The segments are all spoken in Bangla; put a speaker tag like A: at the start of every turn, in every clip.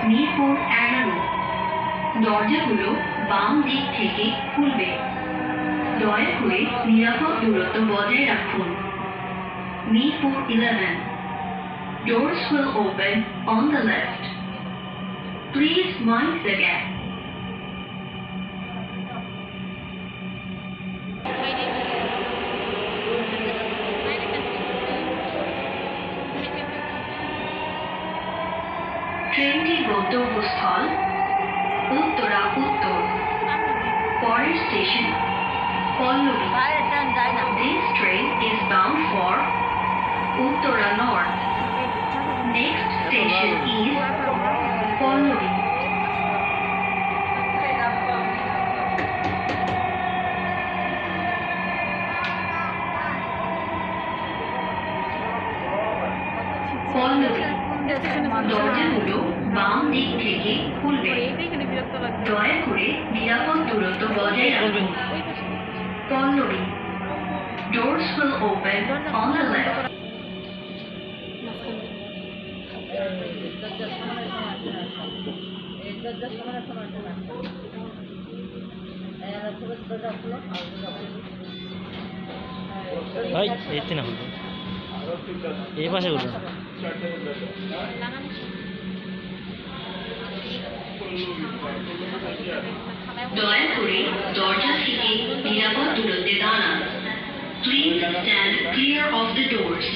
A: মিরপুর 11। দরজাগুলো বাম দিক থেকে খুলবে। দয়া করে নিরাপদ দূরত্ব বজায় রাখুন। Mirpur 11। Doors will open on the left. Please mind the gap. ট্রেনটির গন্তব্যস্থল উত্তরা উত্তর। পরের station Pallabi. This train is bound for Uttara North. Next station is Palluri. Palluri. দরজাগুলো বাম দিক থেকে খুলবে। দয়া করে নিরাপদ দূরত্ব বজায় রাখুন। Palluri. Doors will open on the left.
B: ভাই এতে না হলো এই পাশে করুন।
A: দয়া করে দরজা থেকে নিরাপদ দূরত্বে দাঁড়ান। Please stand clear of the doors.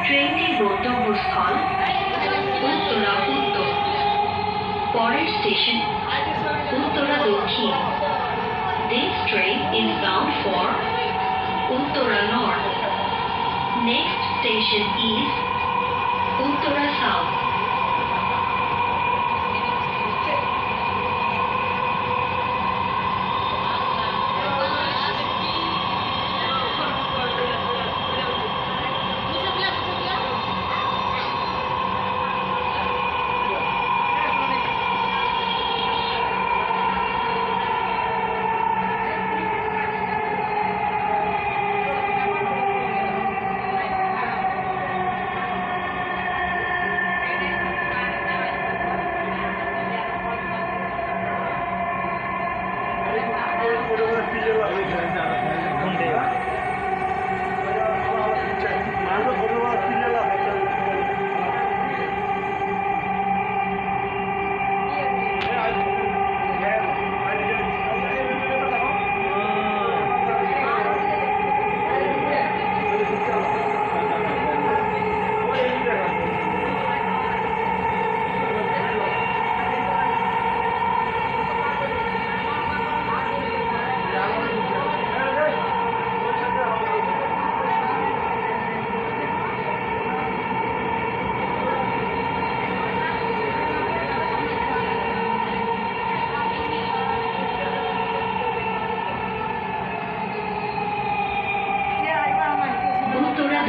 A: ট্রেনটির গন্তব্যস্থল উত্তরা উত্তর। পরের স্টেশন উত্তরা দক্ষিণ। This train is bound for Uttara North. Next station is Uttara South.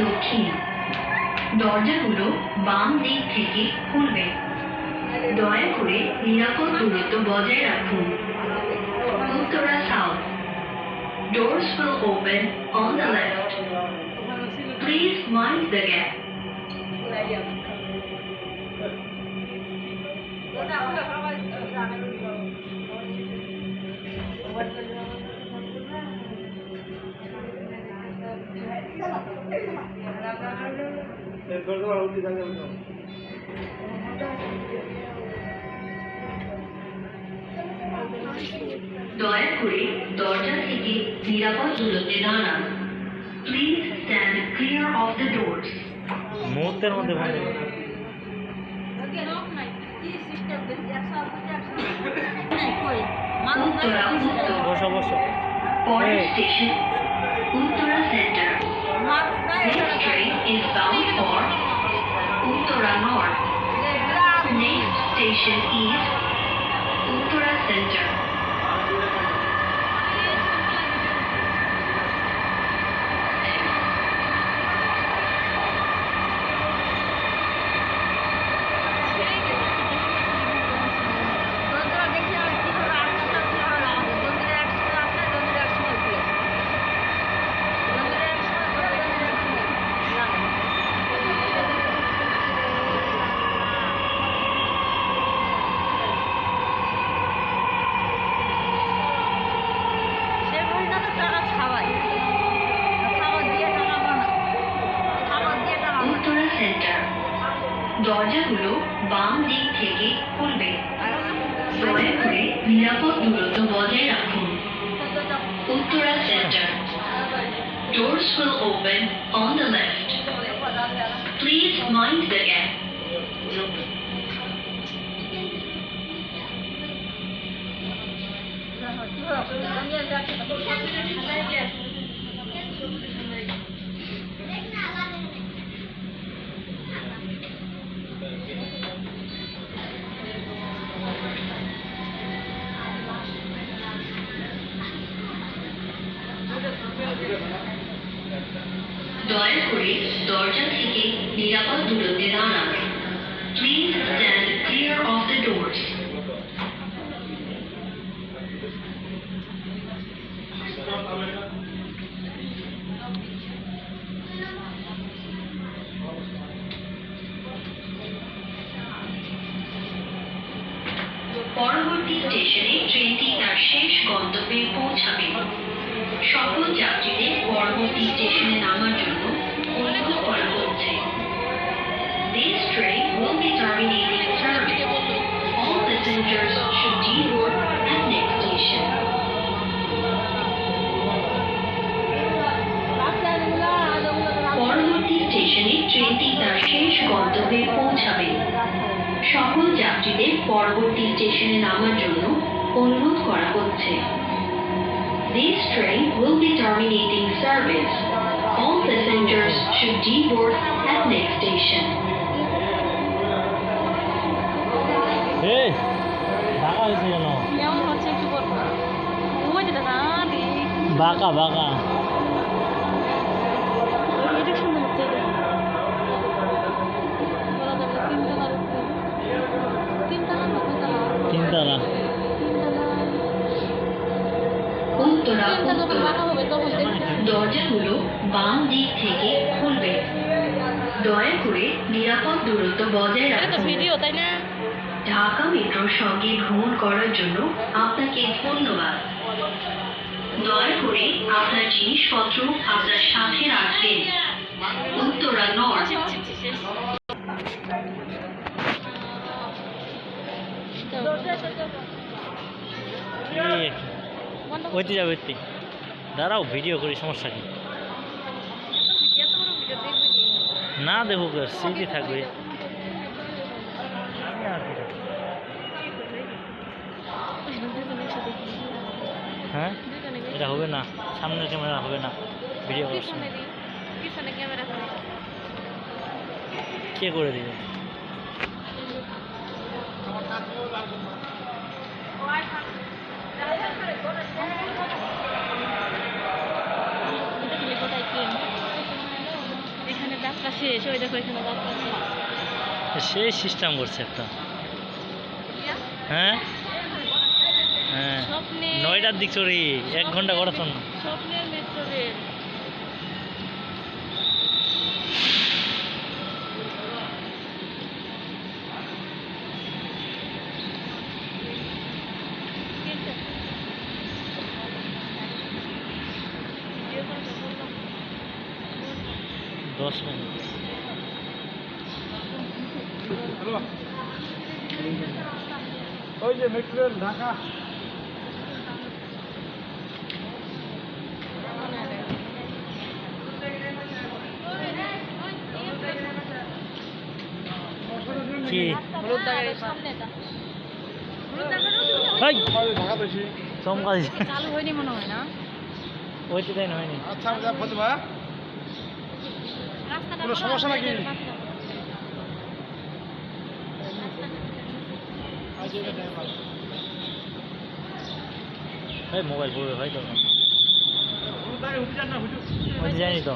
A: দক্ষিণ। দরজাগুলো বাম দিক থেকে খুলবে। দয়া করে নিরাপদ দূরত্ব বজায় রাখুন। Uttara south. Doors will open on the left. Please mind the gap. দয়া করে দরজা থেকে নিরাপদ দূরত্বে দাঁড়ান। Please stand clear of the doors.
B: মুহূর্তের মধ্যে ভালো
A: উত্তরা উত্তর।
B: বসো বসো।
A: পরের station Uttara centre. This train is bound for Uttara North. Next station is Uttara Center. বাম দিক থেকে খুলবে। দয়া করে নিরাপদ দূরত্ব বজায় রাখুন। Uttara centre. Doors will open on the left. Please mind the gap. দয়া করে দরজা থেকে নিরাপদ দূরত্বে দাঁড়ান। Please stand clear of the doors. পরবর্তী স্টেশনে ট্রেনটি তার শেষ গন্তব্যে পৌঁছাবে। সকল যাত্রীদের পরবর্তী স্টেশনে নামার জন্য অনুরোধ করা হচ্ছে। This train will be terminating service. All passengers should deboard at next station. পরবর্তী স্টেশনে ট্রেনটি তার শেষ গন্তব্যে পৌঁছাবে। সকল যাত্রীদের পরবর্তী স্টেশনে নামার জন্য অনুরোধ করা হচ্ছে। This train will be terminating service. All passengers should deboard at next station.
B: এই বাঁকা হয়েছে কেন?
C: কেমন হচ্ছে একটু বলবো? ওই যে দাদা
B: বাঁকা বাঁকা
C: এটা সুন্দর হচ্ছে এটা বলা যাবে তিনতলার উপরে তিনতলা না দুতলা
B: তিনতলা
A: উত্তরা
C: তিনটা যখন
A: উত্তর।
C: বাঁকা হবে তখন দেখছি
A: দরজাগুলো বাম দিক থেকে খুলবে। দয়া করে নিরাপদ দূরত্ব বজায়
C: এটা তো
A: রাখুন।
C: ভিডিও তাই না?
A: ঢাকা মেট্রোর সঙ্গে ভ্রমণ করার জন্য আপনাকে ধন্যবাদ। দয়া করে আপনার জিনিসপত্র আপনার সাথে রাখবেন। উত্তরা নর্থ।
C: ছি, ছি, ছি, শেষ।
B: এই ওইতে যাবে ওইতে দাঁড়াও ভিডিও করি সমস্যা কি
C: এত বড় ভিডিও দেখবে কি?
B: না দেখুক স্মৃতি থাকবে
C: দুজনে একসাথে দেখি।
B: হ্যাঁ
C: দুজনে দেখি।
B: এটা হবে না সামনের ক্যামেরা হবে না ভিডিও করছে
C: পিছনে দিই। পিছনে ক্যামেরা করে।
B: কে করে দিবে
C: দেখলে কোথায় ট্রেন? এখানে যাত্রা শেষ ওই দেখো এখানে যাত্রা শেষ
B: সেই সিস্টেম করছে একটা হ্যাঁ হ্যাঁ
C: স্বপ্নে
B: 9টার দিক চড়ি 1 ঘন্টা করার জন্য
C: স্বপ্নের মেট্রো রেল
B: দশ মিনিট
D: ওই যে মেট্রো রেল ঢাকা
B: কি
C: হলুদ দাগের সামনেটা
B: হাই
D: ঢাকা বেশি
B: চমকা দিছে
C: চালু হয়নি মনে হয় না
B: ওইতে তাই হয়নি
D: আচ্ছা আমি যা বলতে ভাই
C: রাস্তাটা
D: কোনো সমস্যা নাকি?
B: এই মোবাইল পড়বে ভাই তখন ওইতে যায়নি তো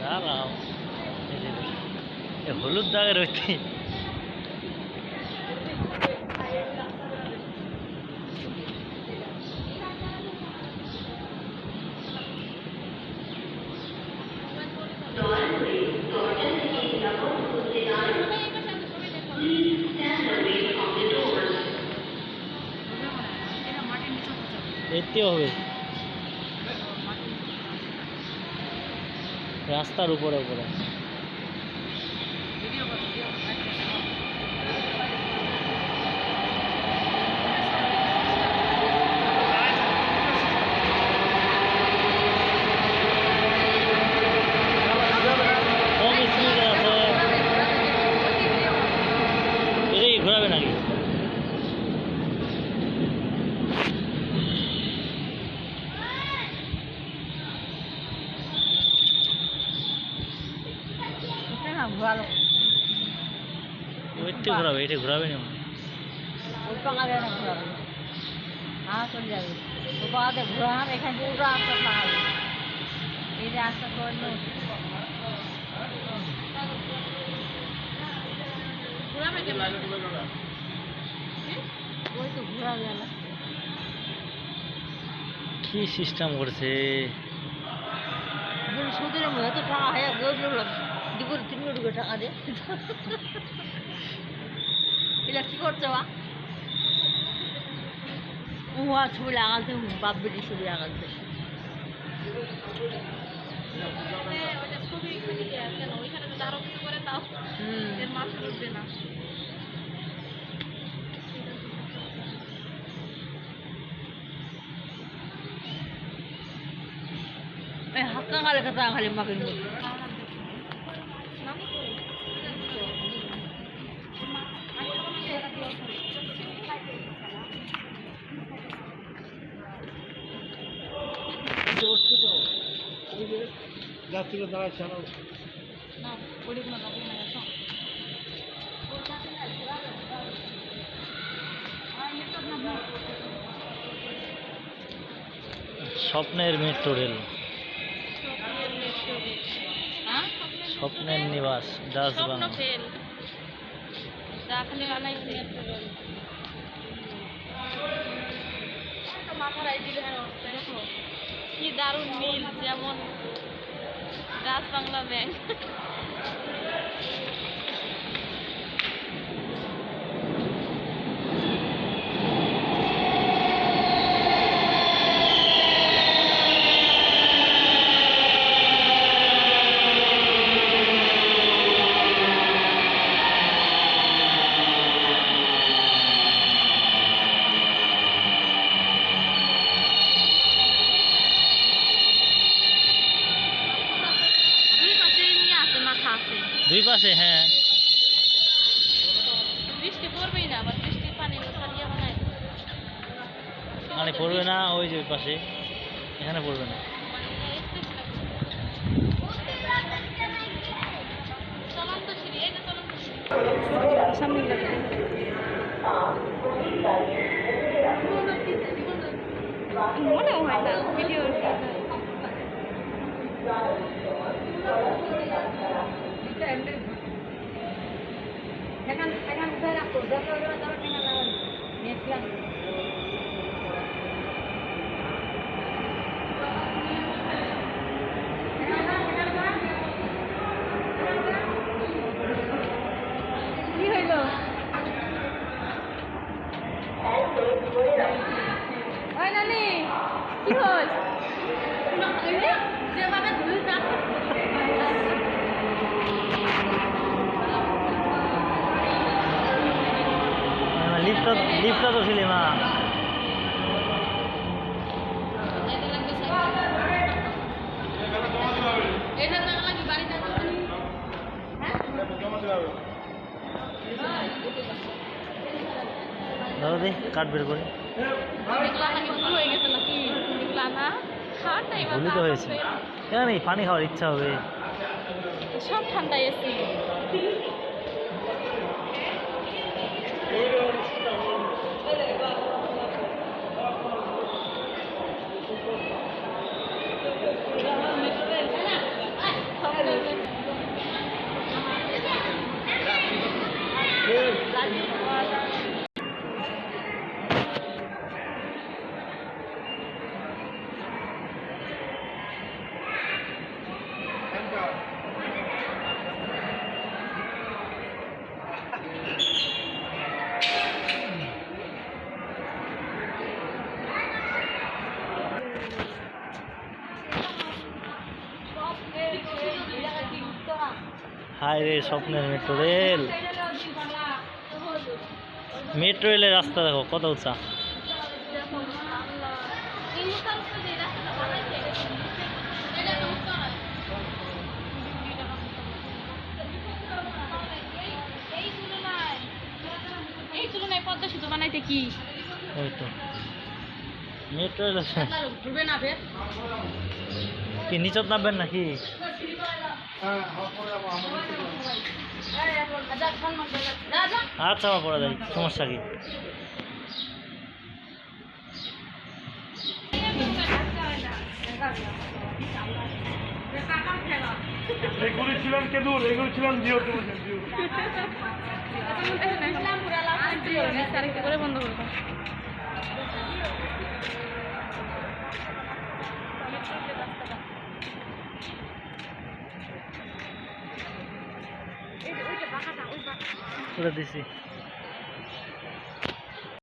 B: দাঁড়াও হলুদ দাগের ওইতে এতে হবে রাস্তার উপরে উপরে
C: না ঘোরালো
B: ওইটা ঘোরাবে, এটা ঘোরাবে না।
C: ওই পাঙালে না ঘোরাবে, হ্যাঁ চলে যাবে ওই পাঙাতে ঘোরাম, এখানে পুরো আস্তা পাঙাবে, এই যে আস্তা করলো ঘোরাবে কেমন, ওই তো ঘোরাবে না।
B: কি সিস্টেম করছে?
C: সুদের মধ্যে তো টাকা হয়, দুপুর 3 কোটি করে টাকা দে, এটা কি করছো বা উহা ছবি লাগাতে, বাপ বেটি ছবি লাগাতে, হাক্কা খালে কথা খালি মাকে
D: যাত্রীরা দাঁড়ায় ছাড়াও
B: স্বপ্নের মেট্রো রেল, স্বপ্নের নিবাস, ডাচ বাংলা।
C: কি দারুণ মিল, যেমন ডাচ বাংলা ব্যাংক।
B: দুই পাশে, হ্যাঁ।
C: বৃষ্টি পড়বেই না, আবার বৃষ্টির পানি সারিয়ে বানায়
B: মানে পড়বে না, ওই যে ওই পাশে, এখানে পড়বে না।
C: মনে হয় না ভিডিও কি হইল? ওই নানি কি হল? যেভাবে ধুয়ে যা
B: লিফটটা তো ছিলি না।
C: এটা টাকা লাগবে বাড়ি যাবে, হ্যাঁ
B: ধরো দে, কাঠ বের করে।
C: এগুলা নাকি ভুল হয়ে গেছে নাকি? এগুলা না খাওয়ার টাইম
B: ভুলই তো হয়েছে, কেন নেই, পানি খাওয়ার ইচ্ছা হবে।
C: সব ঠান্ডা এসি।
B: হায় রে, স্বপ্নের মেট্রো রেল। মেট্রো রেলের রাস্তা দেখো কত উঁচা।
C: এই তুলনায় পদ্মা সেতু বানাইতে কি
B: ওই তো মেট্রো রেল
C: ঘুরবে না ফের
B: কি নিচত নামবেন নাকি?
D: হ্যাঁ পরে যাবো
B: আচ্ছা আমার পড়া যায়, সমস্যা কি?
D: এগুলি ছিলেন কেদুর, এগুলি ছিলেন জিও জিও
E: বন্ধ করবো।
B: করে দিছি।